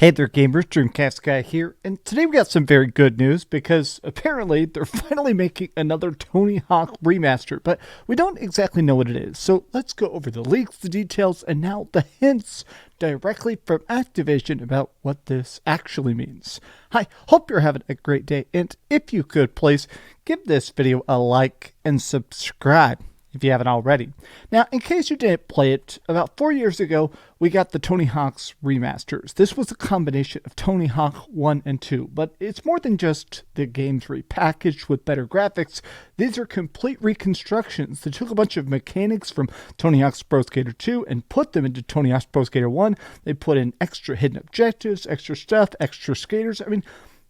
Hey there gamers, DreamcastGuy here, and today we got some very good news because apparently they're finally making another Tony Hawk remaster, but we don't exactly know what it is. So let's go over the leaks, the details, and now the hints directly from Activision about what this actually means. Hi, hope you're having a great day, and if you could please give this video a like and subscribe if you haven't already. Now, in case you didn't play it, about 4 years ago, we got the Tony Hawk's remasters. This was a combination of Tony Hawk 1 and 2, but it's more than just the games repackaged with better graphics. These are complete reconstructions. They took a bunch of mechanics from Tony Hawk's Pro Skater 2 and put them into Tony Hawk's Pro Skater 1. They put in extra hidden objectives, extra stuff, extra skaters. I mean,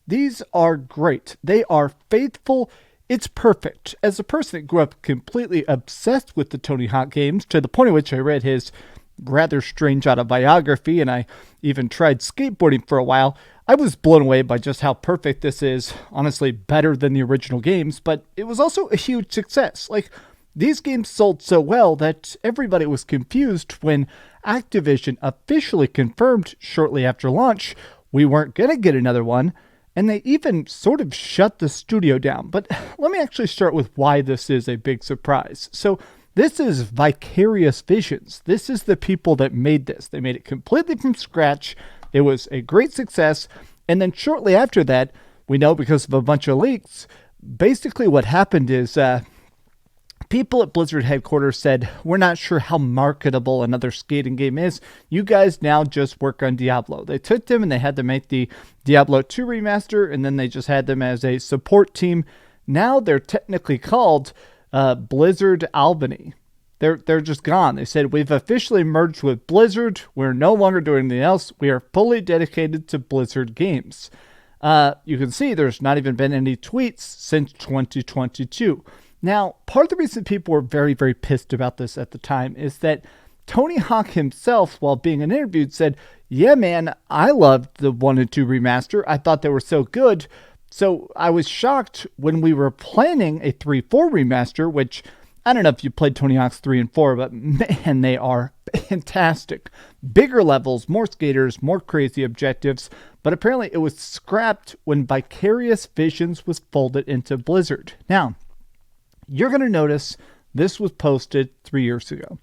these are great. They are faithful. It's perfect. As a person that grew up completely obsessed with the Tony Hawk games, to the point at which I read his rather strange autobiography, and I even tried skateboarding for a while, I was blown away by just how perfect this is. Honestly, better than the original games, but it was also a huge success. Like, these games sold so well that everybody was confused when Activision officially confirmed shortly after launch we weren't going to get another one. And they even sort of shut the studio down. But let me actually start with why this is a big surprise. So this is Vicarious Visions. This is the people that made this. They made it completely from scratch. It was a great success. And then shortly after that, we know because of a bunch of leaks, basically what happened is people at Blizzard headquarters said, we're not sure how marketable another skating game is. You guys now just work on Diablo. They took them and they had to make the Diablo 2 remaster, and then they just had them as a support team. Now they're technically called Blizzard Albany. They're just gone. They said, we've officially merged with Blizzard. We're no longer doing anything else. We are fully dedicated to Blizzard games. You can see there's not even been any tweets since 2022. Now, part of the reason people were very, very pissed about this at the time is that Tony Hawk himself, while being interviewed, said, yeah, man, I loved the 1 and 2 remaster. I thought they were so good. So I was shocked when we were planning a 3-4 remaster, which I don't know if you played Tony Hawk's 3 and 4, but man, they are fantastic. Bigger levels, more skaters, more crazy objectives. But apparently it was scrapped when Vicarious Visions was folded into Blizzard. Now, you're going to notice this was posted 3 years ago.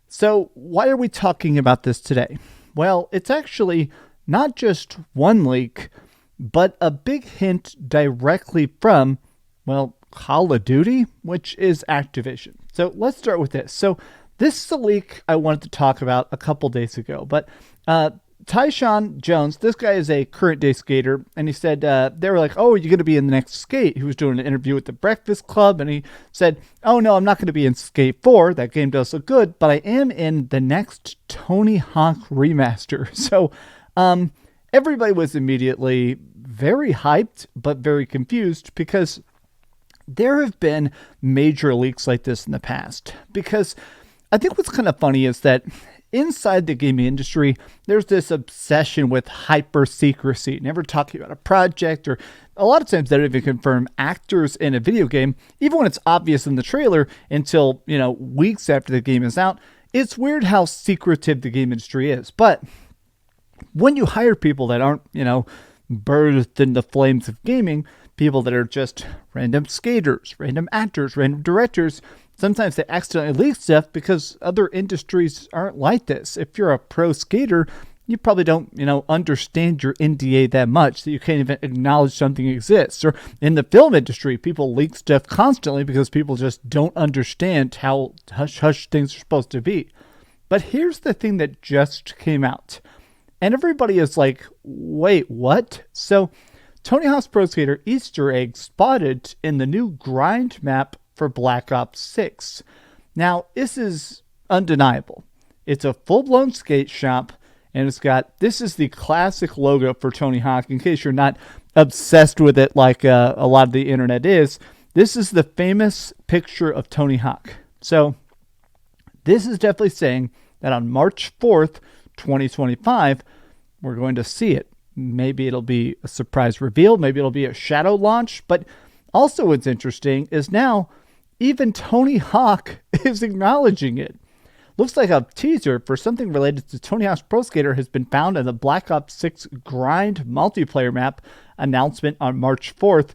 So why are we talking about this today? Well, it's actually not just one leak, but a big hint directly from, well, Call of Duty, which is Activision. So let's start with this. So this is a leak I wanted to talk about a couple days ago, but Tyshawn Jones, this guy is a current day skater, and he said, they were like, oh, you're going to be in the next Skate. He was doing an interview with the Breakfast Club, and he said, oh, no, I'm not going to be in Skate 4. That game does look good, but I am in the next Tony Hawk remaster. So everybody was immediately very hyped, but very confused because there have been major leaks like this in the past. Because I think what's kind of funny is that inside the gaming industry, there's this obsession with hyper secrecy, never talking about a project, or a lot of times they don't even confirm actors in a video game, even when it's obvious in the trailer until, weeks after the game is out. It's weird how secretive the game industry is. But when you hire people that aren't, birthed in the flames of gaming, people that are just random skaters, random actors, random directors, sometimes they accidentally leak stuff because other industries aren't like this. If you're a pro skater, you probably don't, understand your NDA that much that you can't even acknowledge something exists. Or in the film industry, people leak stuff constantly because people just don't understand how hush-hush things are supposed to be. But here's the thing that just came out. And everybody is like, wait, what? So Tony Hawk's Pro Skater Easter egg spotted in the new grind map for Black Ops 6. Now, this is undeniable. It's a full-blown skate shop, and it's got, this is the classic logo for Tony Hawk, in case you're not obsessed with it like a lot of the internet is. This is the famous picture of Tony Hawk. So, this is definitely saying that on March 4th, 2025, we're going to see it. Maybe it'll be a surprise reveal, maybe it'll be a shadow launch, but also what's interesting is now even Tony Hawk is acknowledging it. Looks like a teaser for something related to Tony Hawk's Pro Skater has been found in the Black Ops 6 Grind multiplayer map announcement on March 4th.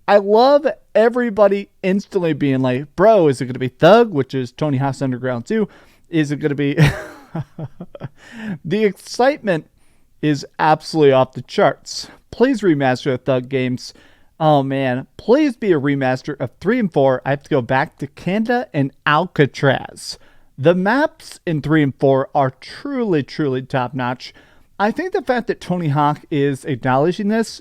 I love everybody instantly being like, bro, is it going to be Thug, which is Tony Hawk's Underground 2? Is it going to be... The excitement is absolutely off the charts. Please remaster the Thug games. Oh man, please be a remaster of 3 and 4. I have to go back to Canada and Alcatraz. The maps in 3 and 4 are truly, truly top notch. I think the fact that Tony Hawk is acknowledging this,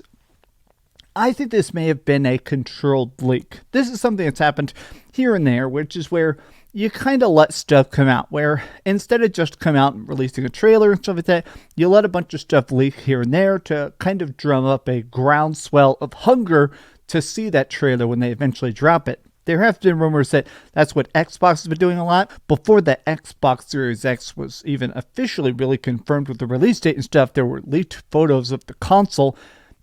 I think this may have been a controlled leak. This is something that's happened here and there, which is where you kind of let stuff come out, where instead of just come out and releasing a trailer and stuff like that, you let a bunch of stuff leak here and there to kind of drum up a groundswell of hunger to see that trailer when they eventually drop it. There have been rumors that that's what Xbox has been doing a lot. Before the Xbox Series X was even officially really confirmed with the release date and stuff, there were leaked photos of the console.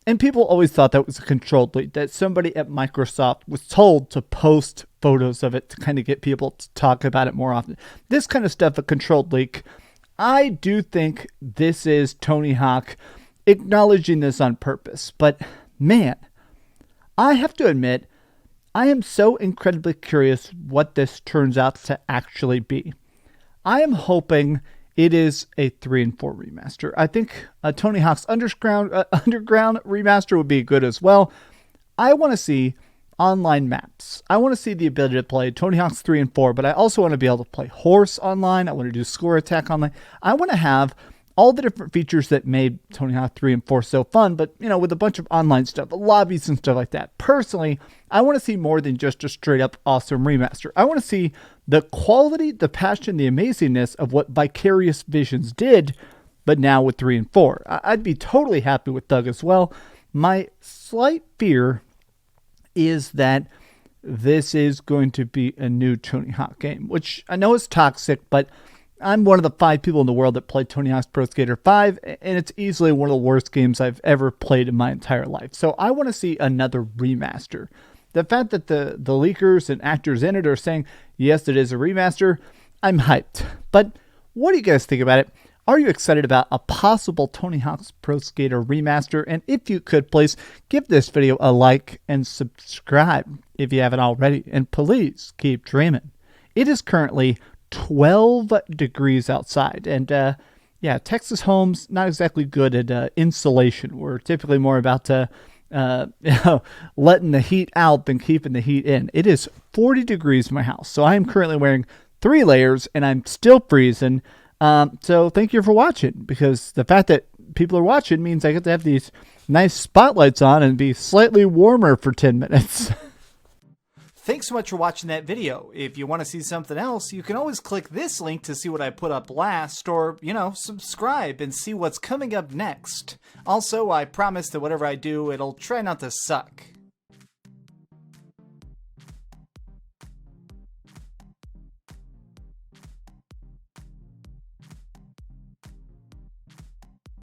And people always thought that was a controlled leak, that somebody at Microsoft was told to post photos of it to kind of get people to talk about it more often. This kind of stuff, a controlled leak, I do think this is Tony Hawk acknowledging this on purpose. But man, I have to admit, I am so incredibly curious what this turns out to actually be. I am hoping it is a 3 and 4 remaster. I think Tony Hawk's Underground remaster would be good as well. I want to see online maps. I want to see the ability to play Tony Hawk's 3 and 4, but I also want to be able to play Horse online. I want to do Score Attack online. I want to have all the different features that made Tony Hawk 3 and 4 so fun, but, you know, with a bunch of online stuff, lobbies and stuff like that. Personally, I want to see more than just a straight up awesome remaster. I want to see the quality, the passion, the amazingness of what Vicarious Visions did, but now with 3 and 4. I'd be totally happy with Thug as well. My slight fear is that this is going to be a new Tony Hawk game, which I know is toxic, but I'm one of the 5 people in the world that played Tony Hawk's Pro Skater 5, and it's easily one of the worst games I've ever played in my entire life. So I want to see another remaster. The fact that the leakers and actors in it are saying, yes, it is a remaster, I'm hyped. But what do you guys think about it? Are you excited about a possible Tony Hawk's Pro Skater remaster? And if you could, please give this video a like and subscribe if you haven't already. And please keep dreaming. It is currently 12 degrees outside. And yeah, Texas homes, not exactly good at insulation. We're typically more about letting the heat out than keeping the heat in. It is 40 degrees in my house. So I am currently wearing 3 layers and I'm still freezing. So thank you for watching, because the fact that people are watching means I get to have these nice spotlights on and be slightly warmer for 10 minutes. Thanks so much for watching that video. If you want to see something else, you can always click this link to see what I put up last, or, you know, subscribe and see what's coming up next. Also, I promise that whatever I do, it'll try not to suck.